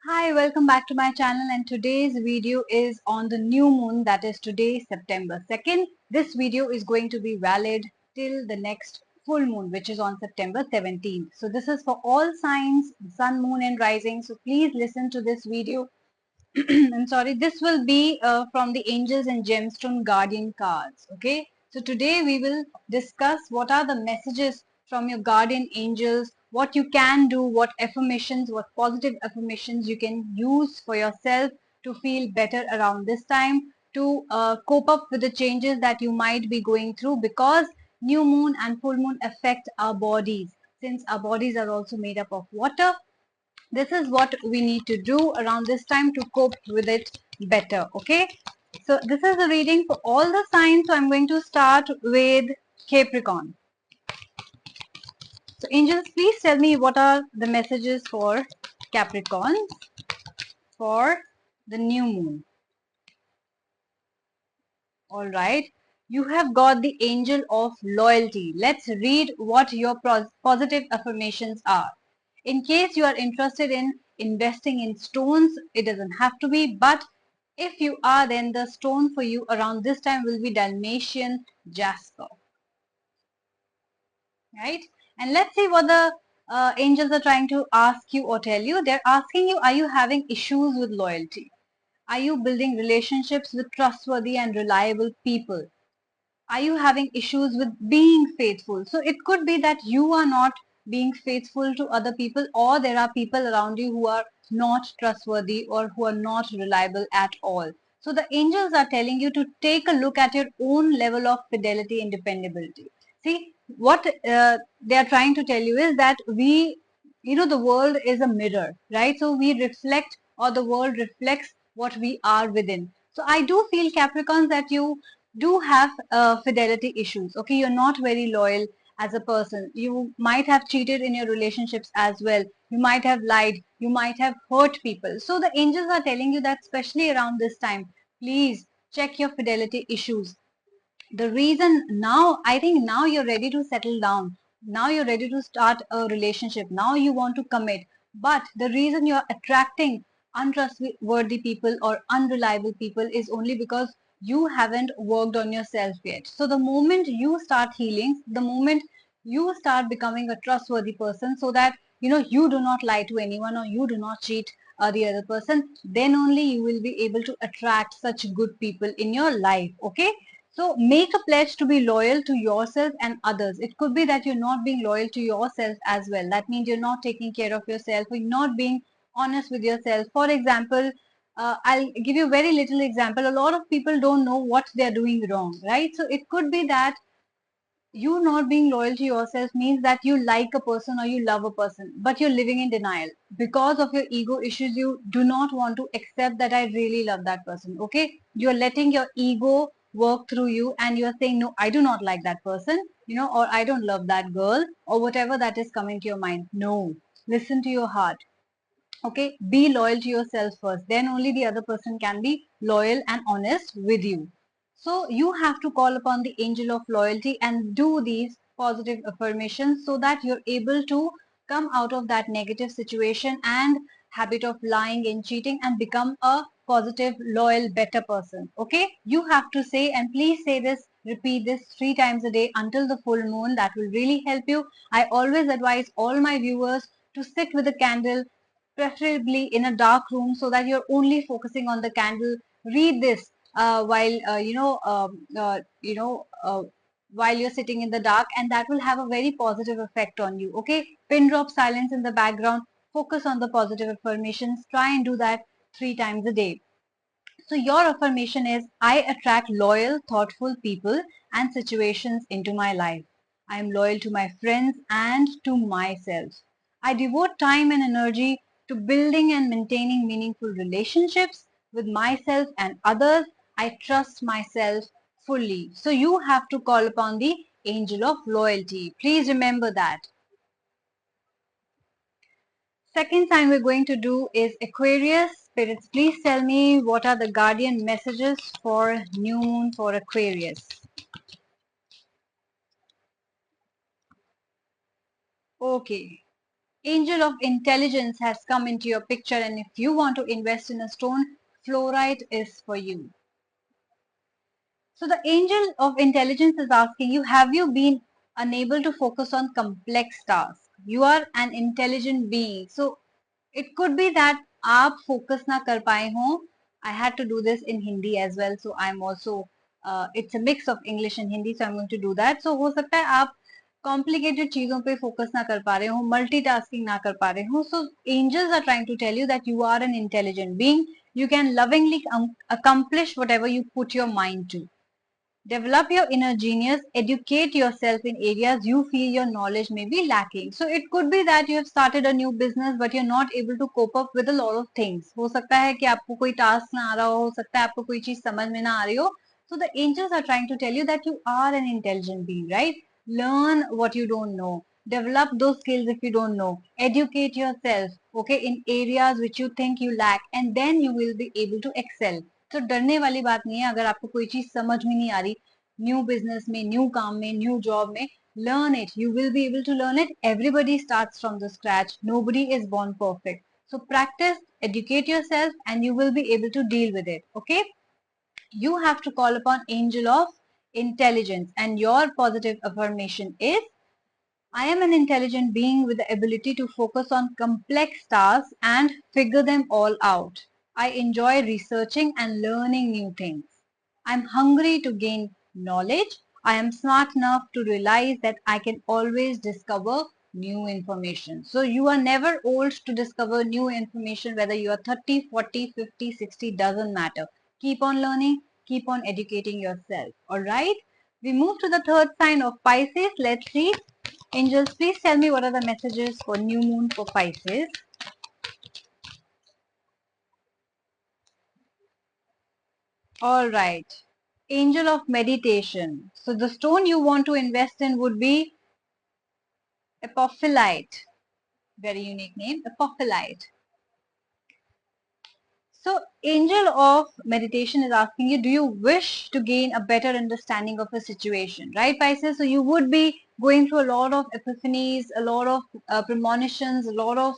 Hi, welcome back to my channel, and today's video is on the new moon, that is today September 2nd. This video is going to be valid till the next full moon, which is on September 17th. So this is for all signs, sun, moon and rising. So please listen to this video. I'm sorry, this will be from the Angels and Gemstone Guardian cards. Okay, so today we will discuss what are the messages from your guardian angels, what you can do, what affirmations, what positive affirmations you can use for yourself to feel better around this time, to cope up with the changes that you might be going through, because new moon and full moon affect our bodies. Since our bodies are also made up of water, this is what we need to do around this time to cope with it better. Okay, so this is the reading for all the signs. So I'm going to start with Capricorn. So angels, please tell me what are the messages for Capricorn for the new moon. All right, you have got the angel of loyalty. Let's read what your positive affirmations are. In case you are interested in investing in stones, it doesn't have to be, but if you are, then the stone for you around this time will be Dalmatian jasper, right? And let's see what the angels are trying to ask you or tell you. They're asking you, are you having issues with loyalty? Are you building relationships with trustworthy and reliable people? Are you having issues with being faithful? So it could be that you are not being faithful to other people, or there are people around you who are not trustworthy or who are not reliable at all. So the angels are telling you to take a look at your own level of fidelity and dependability. See, what they are trying to tell you is that the world is a mirror, right? So we reflect, or the world reflects what we are within. So I do feel, Capricorns, that you do have fidelity issues. Okay, you're not very loyal as a person. You might have cheated in your relationships as well. You might have lied. You might have hurt people. So the angels are telling you that, especially around this time, please check your fidelity issues. The reason now, I think now you're ready to settle down. Now you're ready to start a relationship. Now you want to commit. But the reason you're attracting untrustworthy people or unreliable people is only because you haven't worked on yourself yet. So the moment you start healing, the moment you start becoming a trustworthy person, so that you do not lie to anyone or you do not cheat the other person, then only you will be able to attract such good people in your life. Okay, so make a pledge to be loyal to yourself and others. It could be that you're not being loyal to yourself as well. That means you're not taking care of yourself, or you're not being honest with yourself. For example, I'll give you a very little example. A lot of people don't know what they're doing wrong, right? So it could be that you not being loyal to yourself means that you like a person or you love a person, but you're living in denial because of your ego issues. You do not want to accept that I really love that person. Okay, you're letting your ego work through you, and you're saying, no, I do not like that person, or I don't love that girl, or whatever that is coming to your mind. No, listen to your heart. Okay, be loyal to yourself first, then only the other person can be loyal and honest with you. So you have to call upon the angel of loyalty and do these positive affirmations, so that you're able to come out of that negative situation and habit of lying and cheating, and become a positive, loyal, better person. Okay, you have to say, and please say this, repeat this 3 times a day until the full moon. That will really help you. I always advise all my viewers to sit with a candle, preferably in a dark room, so that you're only focusing on the candle. Read this while while you're sitting in the dark, and that will have a very positive effect on you. Okay, pin drop silence in the background, focus on the positive affirmations, try and do that 3 times a day. So your affirmation is, I attract loyal, thoughtful people and situations into my life. I am loyal to my friends and to myself. I devote time and energy to building and maintaining meaningful relationships with myself and others. I trust myself fully. So you have to call upon the angel of loyalty. Please remember that. Second sign we're going to do is Aquarius. Spirits, please tell me what are the guardian messages for new moon for Aquarius. Okay. Angel of intelligence has come into your picture, and if you want to invest in a stone, fluorite is for you. So the angel of intelligence is asking you, have you been unable to focus on complex tasks? You are an intelligent being. So it could be that आप focus ना कर पाए हो. I had to do this in Hindi as well. So I'm also, it's a mix of English and Hindi. So I'm going to do that. So हो सकता है आप complicated चीजों पे focus ना कर पा रहे हो, multitasking ना कर पा रहे हो. So angels are trying to tell you that you are an intelligent being. You can lovingly accomplish whatever you put your mind to. Develop your inner genius, educate yourself in areas you feel your knowledge may be lacking. So it could be that you have started a new business but you're not able to cope up with a lot of things. हो सकता है कि आपको कोई task ना आ रहा हो सकता है आपको कोई चीज समझ में ना आ रही हो. So the angels are trying to tell you that you are an intelligent being, right? Learn what you don't know. Develop those skills if you don't know. Educate yourself, okay, in areas which you think you lack, and then you will be able to excel. तो डरने वाली बात नहीं है अगर आपको कोई चीज समझ में नहीं आ रही न्यू बिजनेस में न्यू काम में न्यू जॉब में learn it. You will be able to learn it. Everybody starts from the scratch. Nobody is born perfect. So practice, educate yourself, and you will be able to deal with it. Okay? You have to call upon angel of intelligence, and your positive affirmation is, I am an intelligent being with the ability to focus on complex tasks and figure them all out. I enjoy researching and learning new things. I'm hungry to gain knowledge. I am smart enough to realize that I can always discover new information. So you are never old to discover new information, whether you are 30, 40, 50, 60, doesn't matter. Keep on learning, keep on educating yourself. All right. We move to the third sign of Pisces. Let's see. Angels, please tell me what are the messages for new moon for Pisces. All right. Angel of meditation. So the stone you want to invest in would be apophyllite. Very unique name, apophyllite. So angel of meditation is asking you, do you wish to gain a better understanding of a situation, right, Pisces? So you would be going through a lot of epiphanies, a lot of premonitions, a lot of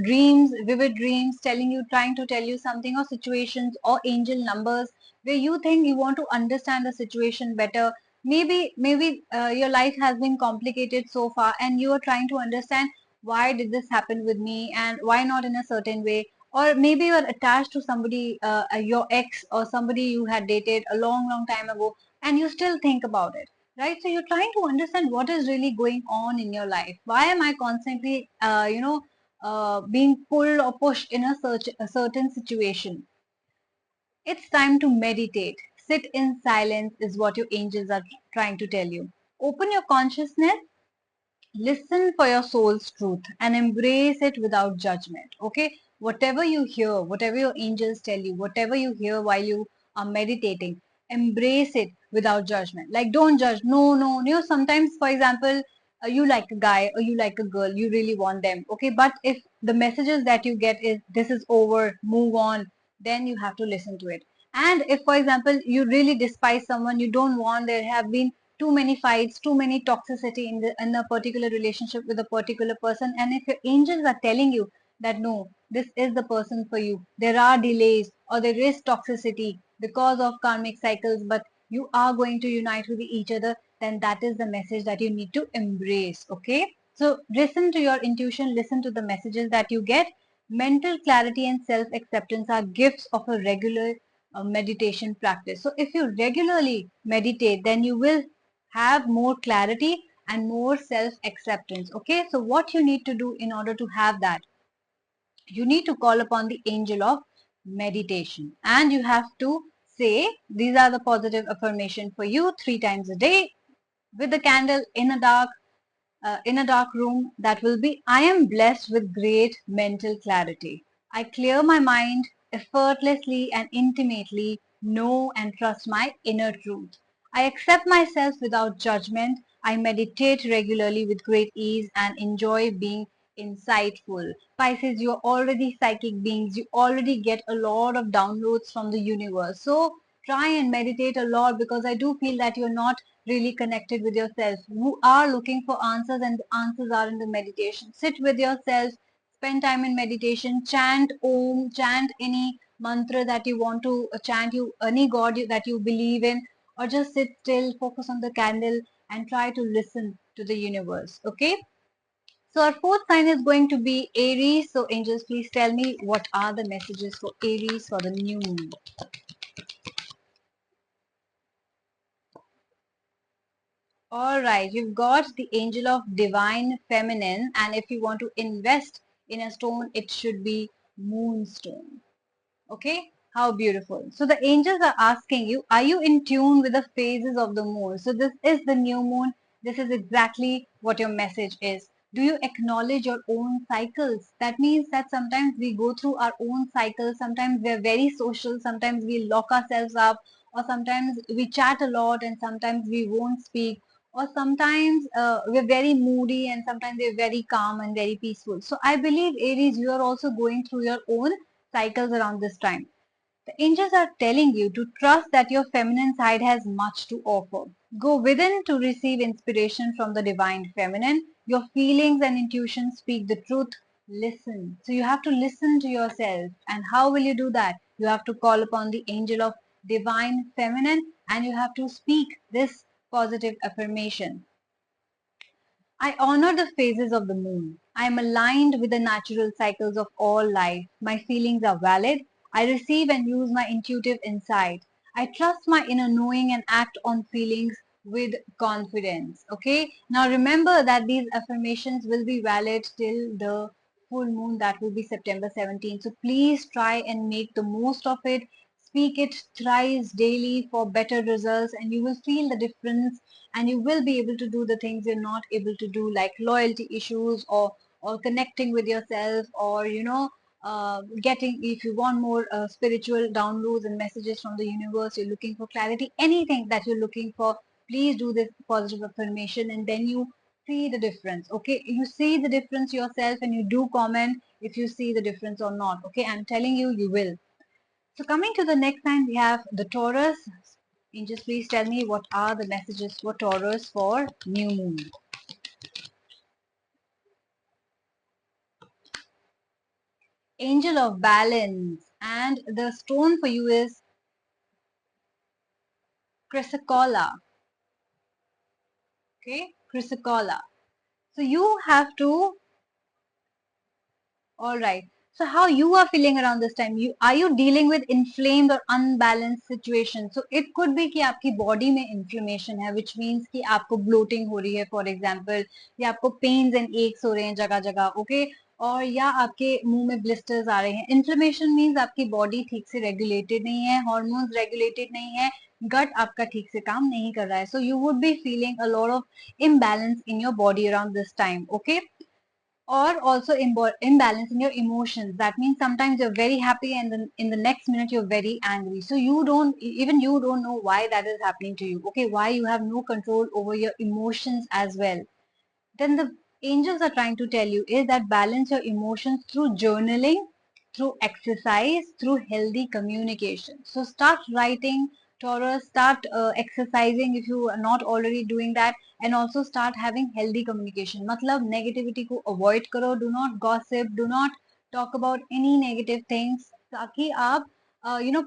dreams, vivid dreams, telling you, trying to tell you something, or situations or angel numbers where you think you want to understand the situation better. Maybe your life has been complicated so far, and you are trying to understand why did this happen with me, and why not in a certain way. Or maybe you're attached to somebody, your ex or somebody you had dated a long long time ago, and you still think about it, right? So you're trying to understand what is really going on in your life. Why am I constantly being pulled or pushed in a certain situation? It's time to meditate. Sit in silence is what your angels are trying to tell you. Open your consciousness. Listen for your soul's truth and embrace it without judgment. Okay? Whatever you hear, whatever your angels tell you, whatever you hear while you are meditating, embrace it without judgment. Like, don't judge. No, no. Sometimes, for example, you like a guy or you like a girl, you really want them. Okay? But if the messages that you get is, this is over, move on, then you have to listen to it. And if, for example, you really despise someone, you don't want, there have been too many fights, too many toxicity in a particular relationship with a particular person, and if your angels are telling you that no, this is the person for you, there are delays or there is toxicity because of karmic cycles, but you are going to unite with each other, then that is the message that you need to embrace. Okay, so listen to your intuition, listen to the messages that you get. Mental clarity and self acceptance are gifts of a regular meditation practice. So if you regularly meditate, then you will have more clarity and more self acceptance. Okay, so what you need to do in order to have that, you need to call upon the angel of meditation, and you have to say, these are the positive affirmation for you 3 times a day with the candle in a dark room. That will be, I am blessed with great mental clarity. I clear my mind effortlessly and intimately know and trust my inner truth. I accept myself without judgment. I meditate regularly with great ease and enjoy being insightful. Pisces, you're already psychic beings. You already get a lot of downloads from the universe. So try and meditate a lot, because I do feel that you're not really connected with yourself. You are looking for answers, and the answers are in the meditation. Sit with yourself, spend time in meditation, chant Om, chant any mantra that you want to chant, you any god that you believe in, or just sit still, focus on the candle, and try to listen to the universe. Okay. So our fourth sign is going to be Aries. So angels, please tell me what are the messages for Aries for the new moon. All right, you've got the angel of divine feminine, and if you want to invest in a stone, it should be moonstone. Okay, how beautiful. So the angels are asking you, are you in tune with the phases of the moon? So this is the new moon. This is exactly what your message is. Do you acknowledge your own cycles? That means that sometimes we go through our own cycles. Sometimes we're very social. Sometimes we lock ourselves up, or sometimes we chat a lot, and sometimes we won't speak, or sometimes we're very moody, and sometimes we're very calm and very peaceful. So I believe, Aries, you are also going through your own cycles around this time. The angels are telling you to trust that your feminine side has much to offer. Go within to receive inspiration from the divine feminine. Your feelings and intuition speak the truth. Listen. So you have to listen to yourself. And how will you do that? You have to call upon the angel of divine feminine, and you have to speak this positive affirmation. I honor the phases of the moon. I am aligned with the natural cycles of all life. My feelings are valid. I receive and use my intuitive insight. I trust my inner knowing and act on feelings with confidence. Okay. Now remember that these affirmations will be valid till the full moon, that will be September 17th. So please try and make the most of it. Speak it thrice daily for better results, and you will feel the difference, and you will be able to do the things you're not able to do, like loyalty issues, or connecting with yourself, or getting, if you want more spiritual downloads and messages from the universe, you're looking for clarity, anything that you're looking for, please do this positive affirmation, and then you see the difference. Okay, you see the difference yourself, and you do comment if you see the difference or not. Okay, I'm telling you, you will. So coming to the next sign, we have the Taurus. Angels, please tell me what are the messages for Taurus for new moon. Angel of balance, and the stone for you is chrysocolla. Okay, chrysocolla. So you have to, all right. So how you are feeling around this time? You are you dealing with inflamed or unbalanced situation? So it could be कि आपकी body में inflammation है, which means कि आपको bloating हो रही है, for example, या आपको pains and aches हो रहे हैं जगह जगह, okay? और या आपके मुंह में blisters आ रहे हैं. Inflammation means आपकी body ठीक से regulated नहीं है, hormones regulated नहीं है, gut आपका ठीक से काम नहीं कर रहा है. So you would be feeling a lot of imbalance in your body around this time, okay? Or also imbalance in your emotions. That means sometimes you're very happy, and then in the next minute you're very angry. So you don't know why that is happening to you. Okay, why you have no control over your emotions as well. Then the angels are trying to tell you is that balance your emotions through journaling, through exercise, through healthy communication. So start writing, Taurus, start exercising if you are not already doing that, and also start having healthy communication. मतलब negativity को avoid करो, do not gossip, do not talk about any negative things, ताकि आप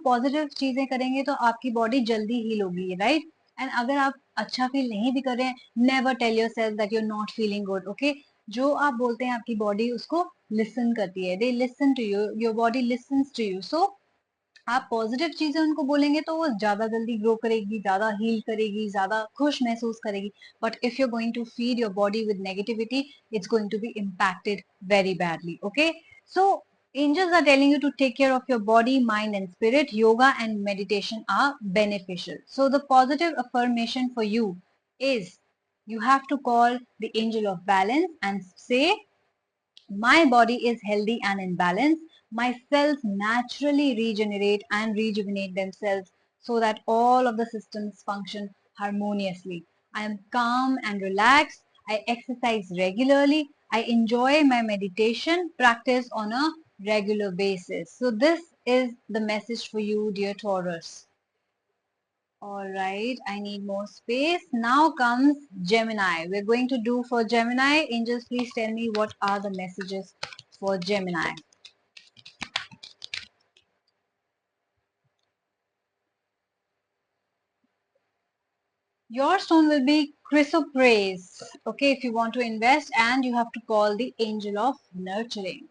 positive चीजें करेंगे तो आपकी body जल्दी heal होगी, right? एंड अगर आप अच्छा फील नहीं भी कर रहे हैं, never tell yourself that you are not feeling good. Okay, जो आप बोलते हैं आपकी बॉडी उसको लिसन करती है. They listen to you, your body listens to you. So आप पॉजिटिव चीजें उनको बोलेंगे तो वो ज्यादा जल्दी ग्रो करेगी, ज्यादा हील करेगी, ज्यादा खुश महसूस करेगी. But if you are going to feed your body with negativity, it's going to be impacted very badly. Okay, so angels are telling you to take care of your body, mind, and spirit. Yoga and meditation are beneficial. So the positive affirmation for you is, you have to call the angel of balance and say, my body is healthy and in balance. My cells naturally regenerate and rejuvenate themselves so that all of the systems function harmoniously. I am calm and relaxed. I exercise regularly. I enjoy my meditation practice on a regular basis. So this is the message for you, dear Taurus. All right, I need more space. Now comes Gemini. We're going to do for Gemini. Angels, please tell me what are the messages for Gemini. Your stone will be chrysoprase. Okay, if you want to invest, and you have to call the angel of nurturing.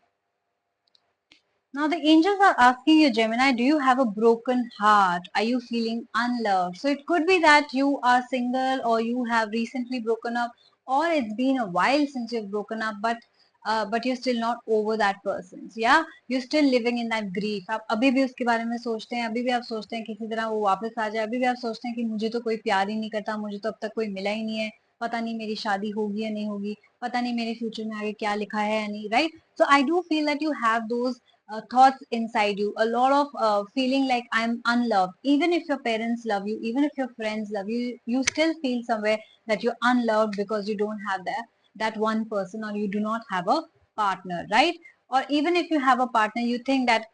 Now the angels are asking you, Gemini, do you have a broken heart? Are you feeling unloved? So it could be that you are single, or you have recently broken up, or it's been a while since you've broken up, but you're still not over that person. So yeah, you're still living in that grief. आप अभी भी उसके बारे में सोचते हैं, अभी भी आप सोचते हैं किसी तरह वो वापस आ जाए, अभी भी आप सोचते हैं कि मुझे तो कोई प्यार ही नहीं करता, मुझे तो अब तक कोई मिला ही नहीं है, पता नहीं मेरी शादी होगी या नहीं होगी, पता नहीं मेरे फ्यूचर में आगे क्या लिखा है या नहीं, right? So I do feel that you have those thoughts inside you, a lot of feeling like I'm unloved. Even if your parents love you, even if your friends love you, you still feel somewhere that you're unloved because you don't have that one person, or you do not have a partner, right? Or even if you have a partner, you think that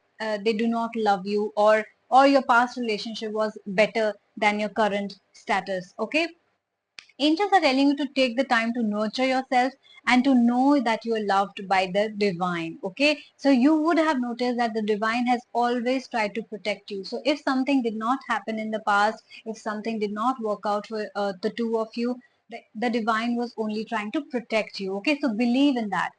they do not love you, or your past relationship was better than your current status. Okay, angels are telling you to take the time to nurture yourself and to know that you are loved by the divine. Okay, so you would have noticed that the divine has always tried to protect you. So if something did not happen in the past, if something did not work out for the two of you, the divine was only trying to protect you. Okay, so believe in that.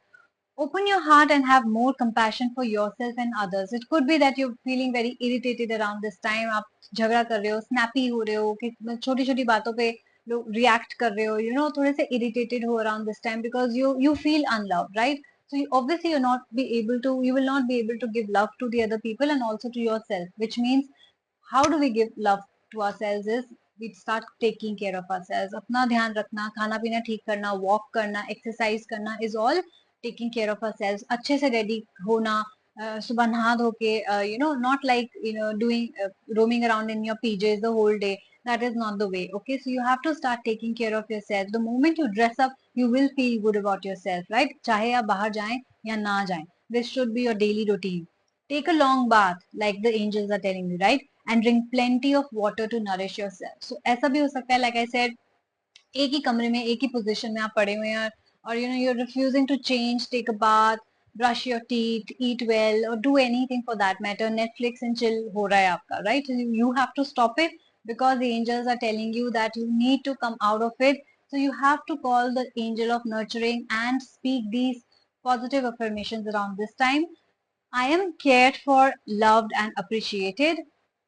Open your heart and have more compassion for yourself and others. It could be that you're feeling very irritated around this time. आप झगड़ा कर रहे हो, snappy हो रहे हो, कि छोटी छोटी बातों पे लोग react कर रहे हो, थोड़े से irritated हो around this time because you feel unloved, right? So obviously you will not be able to give love to the other people and also to yourself, which means how do we give love to ourselves is we start taking care of ourselves. अपना ध्यान रखना, खाना पीना ठीक करना, walk करना, exercise करना is all taking care of ourselves. अच्छे से ready होना, सुबह नहा धो के, not like, doing, roaming around in your PJs the whole day. That is not the way. Okay, so you have to start taking care of yourself. The moment you dress up, you will feel good about yourself, right? चाहे आप बाहर जाएं या ना जाएं. This should be your daily routine. Take a long bath, like the angels are telling you, right? And drink plenty of water to nourish yourself. So ऐसा भी हो सकता है, like I said, एक ही कमरे में एक ही पोजीशन में आप पड़े हुए हैं, और you're refusing to change, take a bath, brush your teeth, eat well, or do anything for that matter. Netflix and chill हो रहा है आपका, right? You have to stop it because the angels are telling you that you need to come out of it. So you have to call the angel of nurturing and speak these positive affirmations around this time. I am cared for, loved, and appreciated.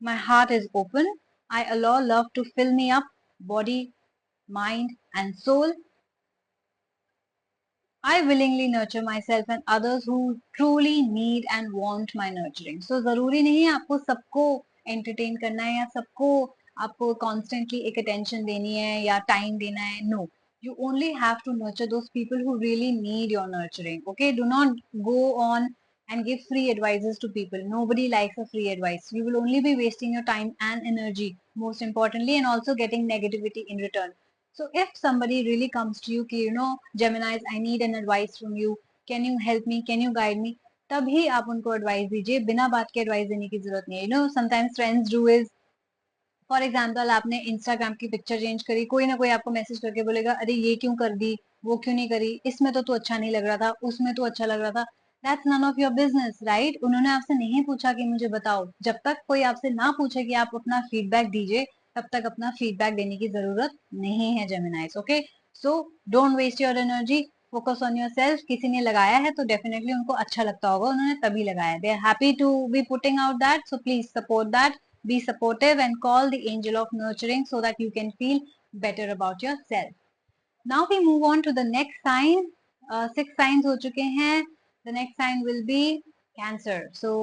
My heart is open. I allow love to fill me up, body, mind, and soul. I willingly nurture myself and others who truly need and want my nurturing. So जरूरी नहीं है आपको सबको entertain करना है, या सबको आपको constantly एक attention देनी है या time देना है. No, you only have to nurture those people who really need your nurturing. Okay, do not go on and give free advices to people. Nobody likes a free advice. You will only be wasting your time and energy, most importantly, and also getting negativity in return. So if somebody really comes to you कि Geminis, I need an advice from you, can you help me, can you guide me, तभी आप उनको advice दीजिए, बिना बात के advice देने की जरूरत नहीं है. Sometimes friends do is, for example आपने इंस्टाग्राम की पिक्चर चेंज करी, कोई ना कोई आपको मैसेज करके बोलेगा अरे ये क्यों कर दी, वो क्यों नहीं करी, इसमें तो तू अच्छा नहीं लग रहा था, उसमें तो अच्छा लग रहा था. That's none of your business, right? उन्होंने आपसे नहीं पूछा कि मुझे बताओ. जब तक कोई आपसे ना पूछे कि आप अपना फीडबैक दीजिए, तब तक अपना फीडबैक देने की जरूरत नहीं है Geminis. Okay, so don't waste your energy, focus on yourself. किसी ने लगाया है तो डेफिनेटली उनको अच्छा लगता होगा, उन्होंने तभी लगाया. They are happy to be putting out that, so please support that. Be supportive and call the angel of nurturing so that you can feel better about yourself. Now we move on to the next sign. Six signs हो चुके हैं. The next sign will be Cancer. So,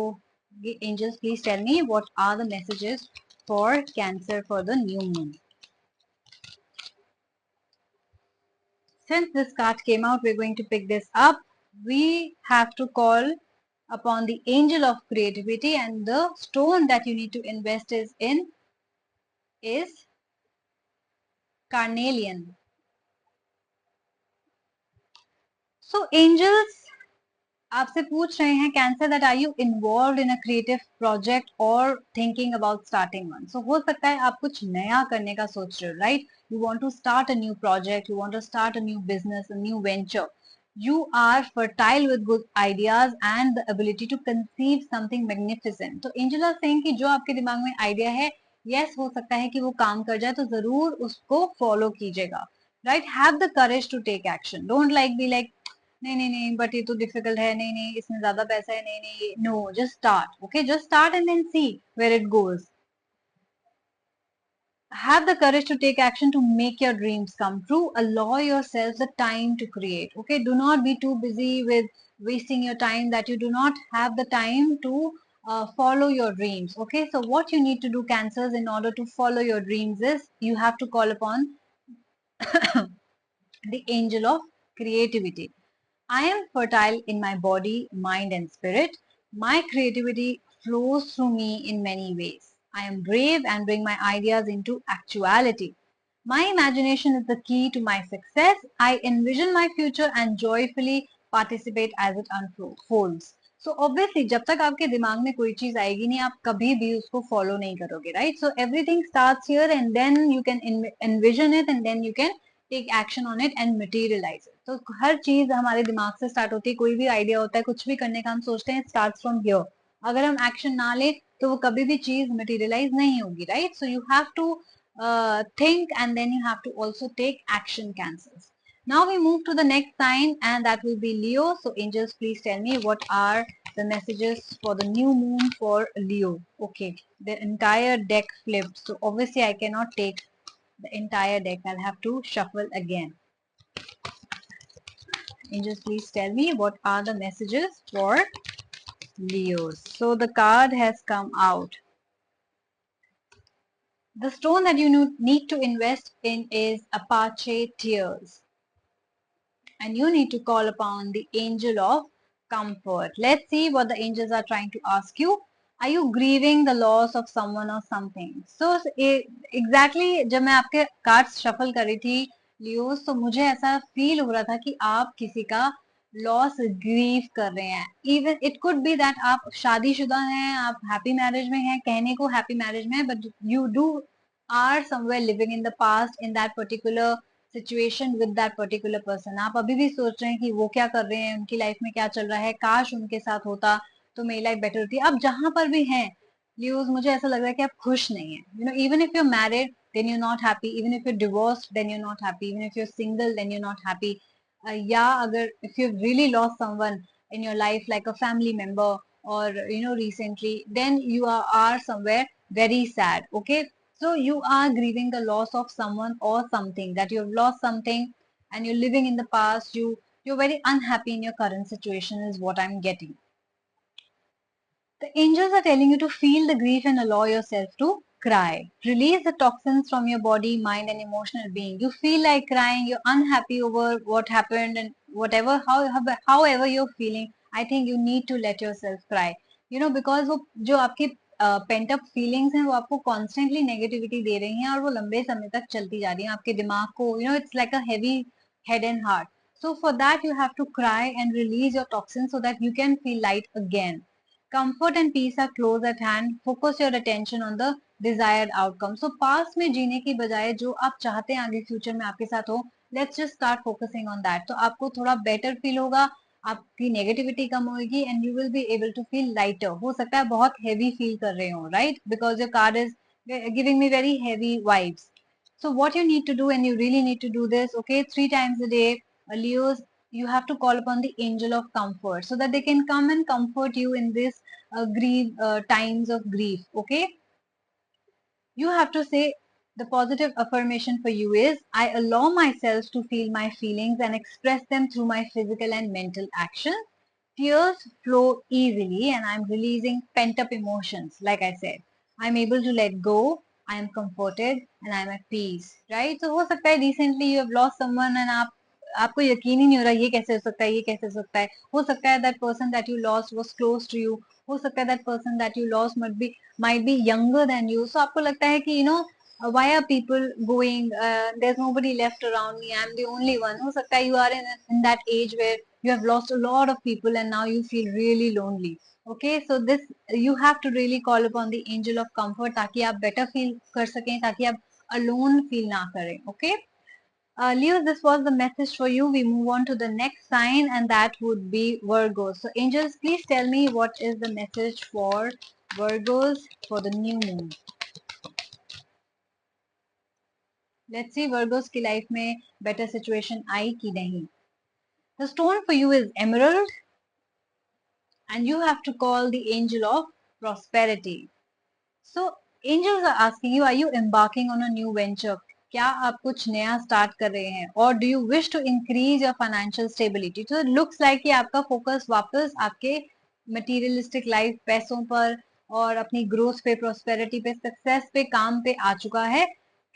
the angels, please tell me what are the messages for Cancer for the new moon. Since this card came out, we're going to pick this up. We have to call upon the angel of creativity, and the stone that you need to invest is carnelian. So angels आपसे पूछ रहे हैं Cancer that are you involve in a creative project और thinking about starting one. So हो सकता है आप कुछ नया करने का सोच रहे हो, right? You want to start a new project, you want to start a new business, a new venture. You are fertile with good ideas and the ability to conceive something magnificent. तो Angela saying कि जो आपके दिमाग में idea है, yes हो सकता है कि वो काम कर जाए, तो जरूर उसको फॉलो कीजिएगा, right? Have the courage to take action. Don't like be like नहीं नहीं नहीं बट ये तो डिफिकल्ट है, नहीं नहीं इसमें ज्यादा पैसा है, नहीं नहीं, no, just start. Okay, just start and then see where it goes. Have the courage to take action to make your dreams come true. Allow yourself the time to create. Okay, do not be too busy with wasting your time that you do not have the time to follow your dreams. Okay, so what you need to do, cancers, in order to follow your dreams is you have to call upon the angel of creativity. I am fertile in my body, mind, and spirit. My creativity flows through me in many ways. I am brave and bring my ideas into actuality. My imagination is the key to my success. I envision my future and joyfully participate as it unfolds. So obviously जब तक आपके दिमाग में कोई चीज आएगी नहीं, आप कभी भी उसको फॉलो नहीं करोगे, right? So everything starts here and then you can envision it and then you can take action on it and materialise it. तो हर चीज हमारे दिमाग से स्टार्ट होती है, कोई भी आइडिया होता है, कुछ भी करने का हम सोचते हैं, स्टार्ट फ्रॉम हियर. अगर हम एक्शन ना ले तो वो कभी भी चीज मटेरियलाइज नहीं होगी, right? So you have to think and then you have to also take action, cancers. Now we move to the next sign and that will be Leo. So angels, please tell me what are the messages for the new moon for Leo. Okay, the entire deck flipped, so obviously I cannot take the entire deck. I'll have to shuffle again. Angels, please tell me what are the messages for Leos. So the card has come out. The stone that you need to invest in is Apache Tears. And you need to call upon the angel of comfort. Let's see what the angels are trying to ask you. Are you grieving the loss of someone or something? So exactly जब मैं आपके cards shuffle कर रही थी Leos, तो मुझे ऐसा feel हो रहा था कि आप किसी का लॉस ग्रीव कर रहे हैं. Even it could be that आप शादीशुदा हैं, आप हैप्पी मैरिज में हैं, कहने को हैप्पी मैरिज में है, but you do are somewhere living in the past in that particular situation with that particular person. आप अभी भी सोच रहे हैं कि वो क्या कर रहे हैं, उनकी लाइफ में क्या चल रहा है, काश उनके साथ होता तो मेरी लाइफ बेटर होती. आप जहां पर भी हैं लियोज, मुझे ऐसा लग रहा है कि आप खुश नहीं है. You know, even if you married then you're not happy, even if you're divorced then you're not happy, even if you're single then you're not happy. या अगर if you've really lost someone in your life like a family member or you know recently, then you are somewhere very sad. Okay, so you are grieving the loss of someone or something, that you have lost something and you're living in the past. You're very unhappy in your current situation is what I'm getting. The angels are telling you to feel the grief and allow yourself to cry. Release the toxins from your body, mind, and emotional being. You feel like crying, you're unhappy over what happened, and whatever, however you're feeling, I think you need to let yourself cry. You know, because वो जो आपकी pent up feelings हैं वो आपको constantly negativity दे रही हैं और वो लंबे समय तक चलती जा रही हैं आपके दिमाग को. You know, it's like a heavy head and heart. So for that you have to cry and release your toxins so that you can feel light again. Comfort and peace are close at hand. Focus your attention on the desired outcome. So past में जीने की बजाय जो आप चाहते हैं आगे future में आपके साथ हो, let's just start focusing on that. तो आपको थोड़ा बेटर फील होगा, आपकी नेगेटिविटी कम होगी and you will be able to feel lighter. हो सकता है बहुत हेवी फील कर रहे हो, right? Because your card is giving me very heavy vibes. So what you need to do, and you really need to do this, okay, 3 times a day, Leos, you have to call upon the angel of comfort so that they can come and comfort you in this times of grief. Okay, you have to say the positive affirmation for you is I allow myself to feel my feelings and express them through my physical and mental actions. Tears flow easily and I'm releasing pent up emotions. Like I said, I'm able to let go, I am comforted and I'm at peace. Right? So हो सकता है recently you have lost someone and आपको यकीन ही नहीं हो रहा ये कैसे हो सकता है, ये कैसे हो सकता है. हो सकता है that person that you lost was close to you. हो सकता है that person that you lost might be younger than you. So आपको लगता है कि you know why are people going, there's nobody left around me, I'm the only one. हो सकता है you are in that age where you have lost a lot of people and now you feel really lonely. Okay, so this you have to really call upon the angel of comfort ताकि आप better feel कर सकें, ताकि आप alone feel ना करें. Okay. Leo, this was the message for you. We move on to the next sign, and that would be Virgos. So, angels, please tell me what is the message for Virgos for the new moon. Let's see Virgos की life में better situation आई कि नहीं. The stone for you is emerald, and you have to call the angel of prosperity. So, angels are asking you, are you embarking on a new venture? क्या आप कुछ नया start कर रहे हैं? और do you wish to increase your financial stability? तो looks like कि आपका फोकस वापस आपके मटीरियलिस्टिक लाइफ, पैसों पर और अपनी ग्रोथ पे, प्रोस्पेरिटी पे, सक्सेस पे, काम पे आ चुका है.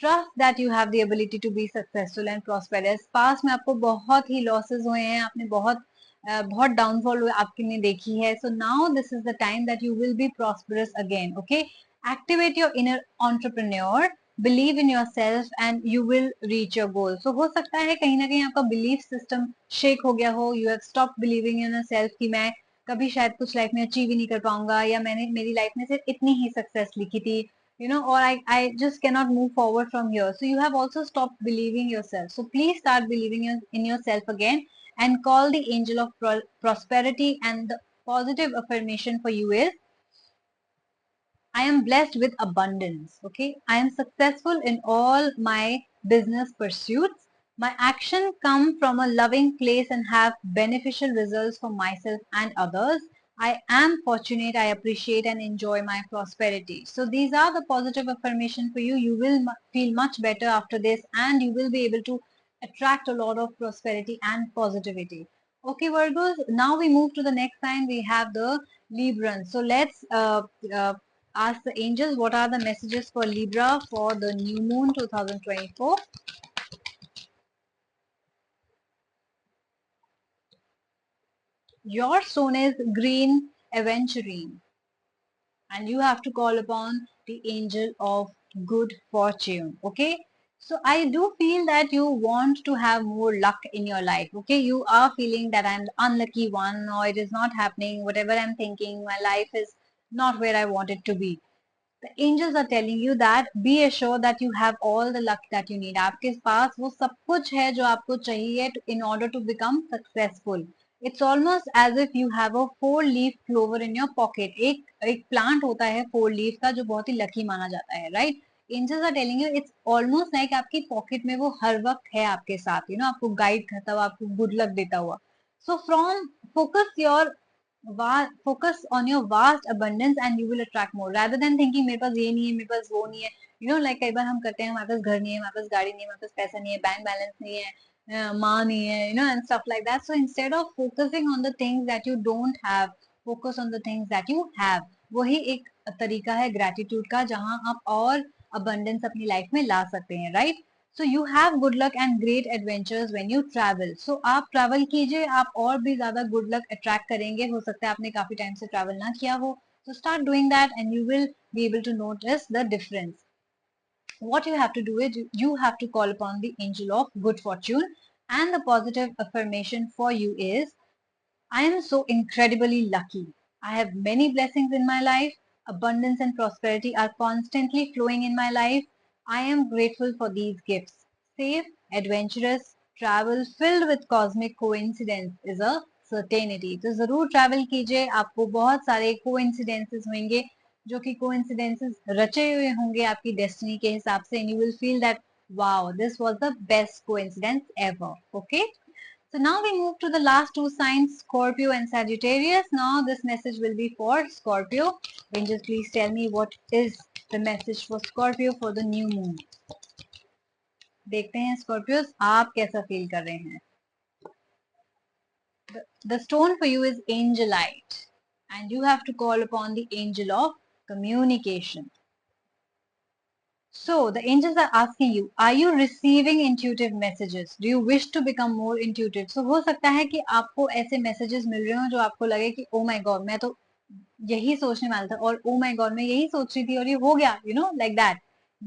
Trust that you have the ability to be successful and prosperous. पास में आपको बहुत ही लॉसेस हुए हैं, आपने बहुत डाउनफॉल आपने देखी है. So now this is the time that you will B prosperous again. Okay, activate your inner entrepreneur, believe in yourself and you will reach your goal. So हो सकता है कहीं ना कहीं आपका belief system shake हो गया हो, you have stopped believing in yourself कि मैं कभी शायद कुछ लाइफ में अचीव ही नहीं कर पाऊंगा, या मैंने मेरी लाइफ में सिर्फ इतनी ही सक्सेस लिखी थी, or I just cannot move forward from here. So you have also stopped believing yourself. So please start believing in yourself again and call the angel of prosperity, and the positive affirmation for you is, I am blessed with abundance. Okay. I am successful in all my business pursuits. My action come from a loving place and have beneficial results for myself and others. I am fortunate. I appreciate and enjoy my prosperity. So these are the positive affirmation for you. You will feel much better after this, and you will be able to attract a lot of prosperity and positivity. Okay, Virgos. Now we move to the next sign. We have the Librans. So let's ask the angels what are the messages for Libra for the new moon 2024. Your stone is green aventurine, and you have to call upon the angel of good fortune. Okay, so I do feel that you want to have more luck in your life. Okay, you are feeling that I'm the unlucky one, or it is not happening, whatever I'm thinking, my life is not where I want it to be. The angels are telling you that be assured that you have all the luck that you need. आपके पास वो सब कुछ है जो आपको चाहिए in order to become successful. It's almost as if you have a 4-leaf clover in your pocket. एक plant होता है 4 leaf का जो बहुत ही lucky माना जाता है, right? Angels are telling you it's almost like आपकी pocket में वो हर वक्त है आपके साथ, आपको guide करता हुआ, आपको good luck देता हुआ. So focus on your vast abundance and you will attract more, rather than thinking मेरे पास ये नहीं है, मेरे पास वो नहीं है. Like कई बार हम करते हैं, हमारे पास घर नहीं है, हमारे पास गाड़ी नहीं है, हमारे पास पैसा नहीं है, बैंक बैलेंस नहीं है, माँ नहीं है, and stuff like that. So instead of focusing on the things that you don't have, focus on the things that you have. वही एक तरीका है gratitude का, जहाँ आप और abundance अपनी life में ला सकते हैं, right? So you have good luck and great adventures when you travel. So आप travel कीजिए, आप और भी ज्यादा good luck attract करेंगे. हो सकता है आपने काफी टाइम से travel ना किया हो. So start doing that and you will be able to notice the difference. What you have to do is you have to call upon the angel of good fortune, and the positive affirmation for you is, I am so incredibly lucky. I have many blessings in my life. Abundance and prosperity are constantly flowing in my life. I am grateful for these gifts. Safe, adventurous travel filled with cosmic coincidence is a certainty. तो जरूर travel कीजिए, आपको बहुत सारे coincidences होंगे जो कि coincidences रचे हुए होंगे आपकी destiny के हिसाब से, and you will feel that wow, this was the best coincidence ever. Okay. So now we move to the last two signs, Scorpio and Sagittarius. Now this message will be for Scorpio. Angels, please tell me what is the message for Scorpio for the new moon. देखते हैं Scorpios आप कैसा feel कर रहे हैं. The stone for you is angelite, and you have to call upon the angel of communication. So the angels are asking you, are you receiving intuitive messages? Do you wish to become more intuitive? So हो सकता है कि आपको ऐसे messages मिल रहे हो जो आपको लगे कि oh my god, मैं तो यही सोचने वाला था, और oh my god, मैं यही सोच रही थी और ये हो गया, like that.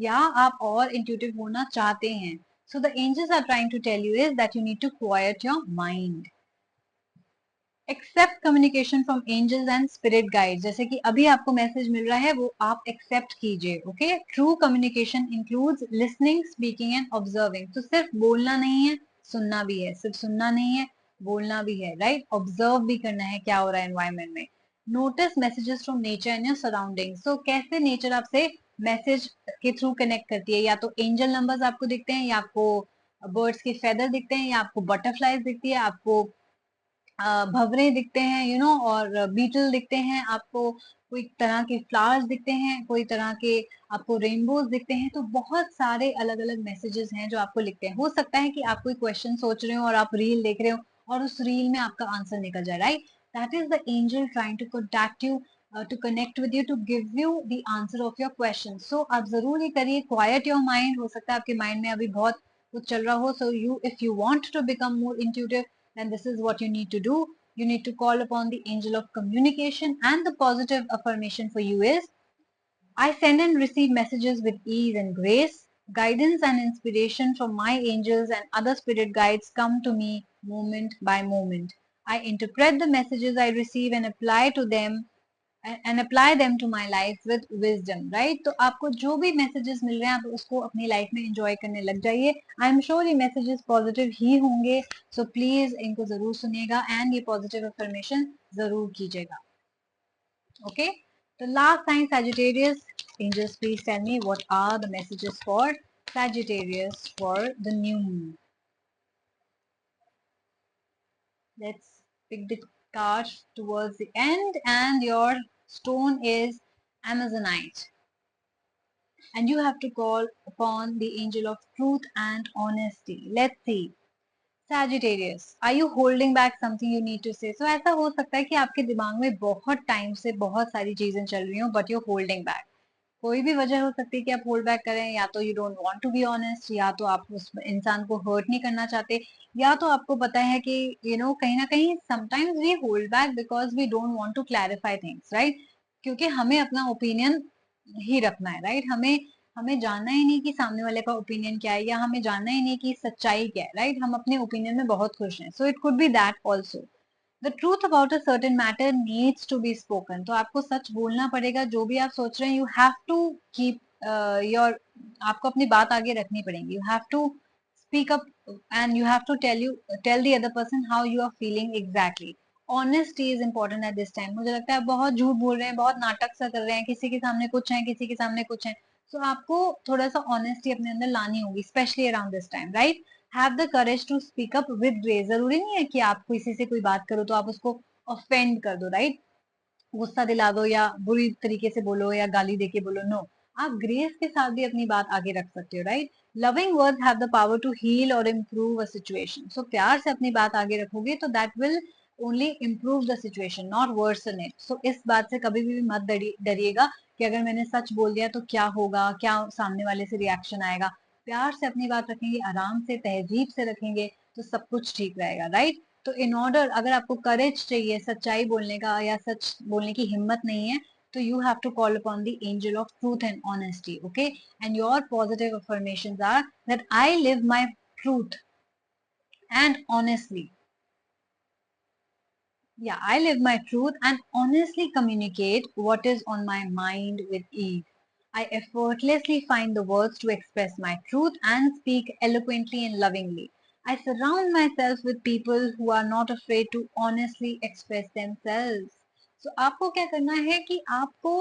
या आप और intuitive होना चाहते हैं. So the angels are trying to tell you is that you need to quiet your mind. Accept communication from angels and spirit guide, जैसे कि अभी आपको मैसेज मिल रहा है वो आप एक्सेप्ट कीजिए. Okay, true communication includes listening, speaking and observing. तो सिर्फ बोलना नहीं है, सुनना भी है. सिर्फ सुनना नहीं है, बोलना भी है. राइट, ऑब्जर्व भी करना है क्या हो रहा है एनवायरमेंट में. Notice messages from nature and your surrounding. So कैसे नेचर आपसे मैसेज के थ्रू कनेक्ट करती है. या तो एंजल नंबर्स आपको दिखते हैं, या आपको बर्ड्स के फेदर दिखते हैं, या आपको बटरफ्लाइज दिखती है, आपको भंवरे दिखते हैं, और बीटल दिखते हैं आपको, कोई तरह के फ्लावर्स दिखते हैं, कोई तरह के आपको रेनबोज दिखते हैं. तो बहुत सारे अलग अलग मैसेजेस हैं जो आपको लिखते हैं. हो सकता है कि आप कोई क्वेश्चन सोच रहे हो और आप रील देख रहे हो और उस रील में आपका आंसर निकल जाए. Right, that is the angel trying to contact you, to connect with you, to give you the answer of your question. So आप जरूर ये करिए, क्वाइट योर माइंड. हो सकता है आपके माइंड में अभी बहुत कुछ चल रहा हो. So you, if you want to become more intuitive, then this is what you need to do. You need to call upon the angel of communication, and the positive affirmation for you is, I send and receive messages with ease and grace. Guidance and inspiration from my angels and other spirit guides come to me moment by moment. I interpret the messages I receive and apply to them and apply them to my life with wisdom. Right, तो आपको जो भी messages मिल रहे हैं आप उसको अपनी life में एंजॉय करने लग जाइए. आई एम श्योर ये मैसेजेस पॉजिटिव ही होंगे. सो प्लीज इनको जरूर सुनिएगा एंड ये पॉजिटिव अफर्मेशन जरूर कीजिएगा. Okay, the last sign Sagittarius. Angels, please tell me what are the messages for Sagittarius for the new moon. Let's pick the card towards the end, and your stone is Amazonite. And you have to call upon the angel of truth and honesty. Let's see. Sagittarius, are you holding back something you need to say? So ऐसा हो सकता है कि आपके दिमाग में बहुत time से बहुत सारी चीजें चल रही हो, बट यू होल्डिंग बैक. कोई भी वजह हो सकती है कि आप होल्ड बैक करें. या तो you don't want to be honest, या तो आप उस इंसान को हर्ट नहीं करना चाहते, या तो आपको पता है कि कहीं ना कहीं sometimes we hold back because we don't want to clarify things. Right, क्योंकि हमें अपना ओपिनियन ही रखना है. राइट, हमें हमें जानना ही नहीं कि सामने वाले का ओपिनियन क्या है, या हमें जानना ही नहीं कि सच्चाई क्या है. राइट, हम अपने ओपिनियन में बहुत खुश हैं. So it could be that also. The truth about a certain matter needs to be spoken. तो आपको सच बोलना पड़ेगा. जो भी आप सोच रहे हैं, you have to keep your, आपको अपनी बात आगे रखनी पड़ेगी. You have to speak up and you have to tell the other person how you are feeling exactly. Honesty is important at this time. मुझे लगता है बहुत झूठ बोल रहे हैं, बहुत नाटक सा कर रहे हैं, किसी के सामने कुछ है, किसी के सामने कुछ है. सो आपको थोड़ा सा ऑनेस्टी अपने अंदर लानी होगी, specially around this time. Right, have the courage to speak up with grace. जरूरी नहीं है कि आप किसी से कोई बात करो तो आप उसको ऑफेंड कर दो. राइट, गुस्सा दिला दो या बुरी तरीके से बोलो या गाली देके बोलो. नो, आप ग्रेस के साथ भी अपनी बात आगे रख सकते हो. Right, loving words have the power to heal और इम्प्रूव अ सिचुएशन. सो प्यार से अपनी बात आगे रखोगे तो that will only improve the situation, not worsen it. So इस बात से कभी भी मत डरिएगा कि अगर मैंने सच बोल दिया तो क्या होगा, क्या सामने वाले से रिएक्शन आएगा. प्यार से अपनी बात रखेंगे, आराम से तहजीब से रखेंगे, तो सब कुछ ठीक रहेगा. राइट, तो इन ऑर्डर, अगर आपको करेज चाहिए सच्चाई बोलने का या सच बोलने की हिम्मत नहीं है, तो you have to call upon the angel of truth and honesty. Okay, and your positive affirmations are that I live my truth and honestly. Yeah, I live my truth and honestly communicate what is on my mind with ease. I effortlessly find the words to express my truth and speak eloquently and lovingly. I surround myself with people who are not afraid to honestly express themselves. So आपको क्या करना है कि आपको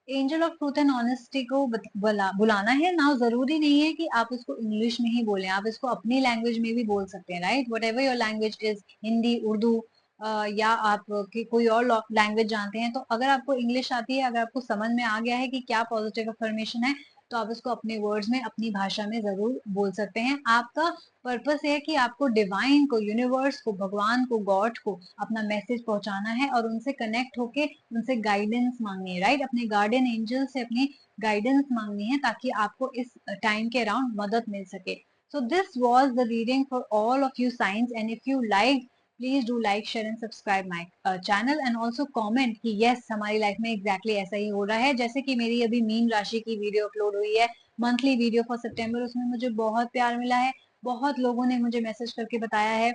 angel of truth and honesty को बुलाना है ना. जरूरी नहीं है कि आप इसको इंग्लिश में ही बोलें, आप इसको अपनी लैंग्वेज में भी बोल सकते हैं. Right, what ever your language is, Hindi, Urdu, या आप कोई और लैंग्वेज जानते हैं, तो अगर आपको इंग्लिश आती है, अगर आपको समझ में आ गया है कि क्या पॉजिटिव अफर्मेशन है, तो आप इसको अपने वर्ड्स में अपनी भाषा में जरूर बोल सकते हैं. आपका पर्पस है कि आपको डिवाइन को, यूनिवर्स को, भगवान को, गॉड को अपना मैसेज पहुंचाना है और उनसे कनेक्ट होके उनसे गाइडेंस मांगनी है. राइट, अपने गार्डियन एंजल से अपनी गाइडेंस मांगनी है ताकि आपको इस टाइम के अराउंड मदद मिल सके. So this was the reading for all of you signs, and if you liked, please do like, share and subscribe my channel, and also comment कि yes हमारी लाइफ में exactly ऐसा ही हो रहा है. जैसे कि मेरी अभी मीन राशि की वीडियो अपलोड हुई है, मंथली वीडियो फॉर सितंबर, उसमें मुझे बहुत प्यार मिला है. बहुत लोगों ने मुझे मैसेज करके बताया है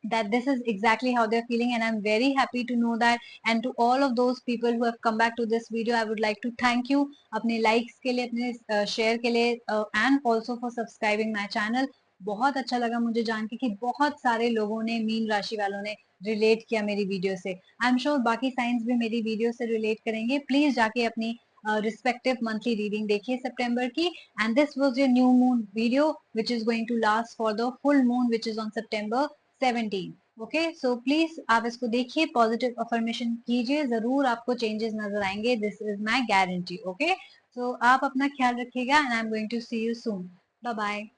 that this is exactly how they're feeling, and I'm very happy to know that. And to all of those people who have come back to this video, I would like to thank you अपने likes के लिए, अपने share के लिए, and also for subscribing my channel. बहुत अच्छा लगा मुझे जान के कि बहुत सारे लोगों ने, मीन राशि वालों ने रिलेट किया मेरी वीडियो से. आई एम श्योर बाकी साइंस भी मेरी वीडियो से रिलेट करेंगे. प्लीज जाके अपनी रिस्पेक्टिव मंथली रीडिंग देखिए सितंबर की. And this was your new moon video which is going to last for the full moon which is on September 17. Okay, so please आप इसको देखिए, पॉजिटिव अफर्मेशन कीजिए, जरूर आपको चेंजेस नजर आएंगे. This is my guarantee. Okay, so आप अपना ख्याल रखिएगा, and I am going to see you soon. Bye bye.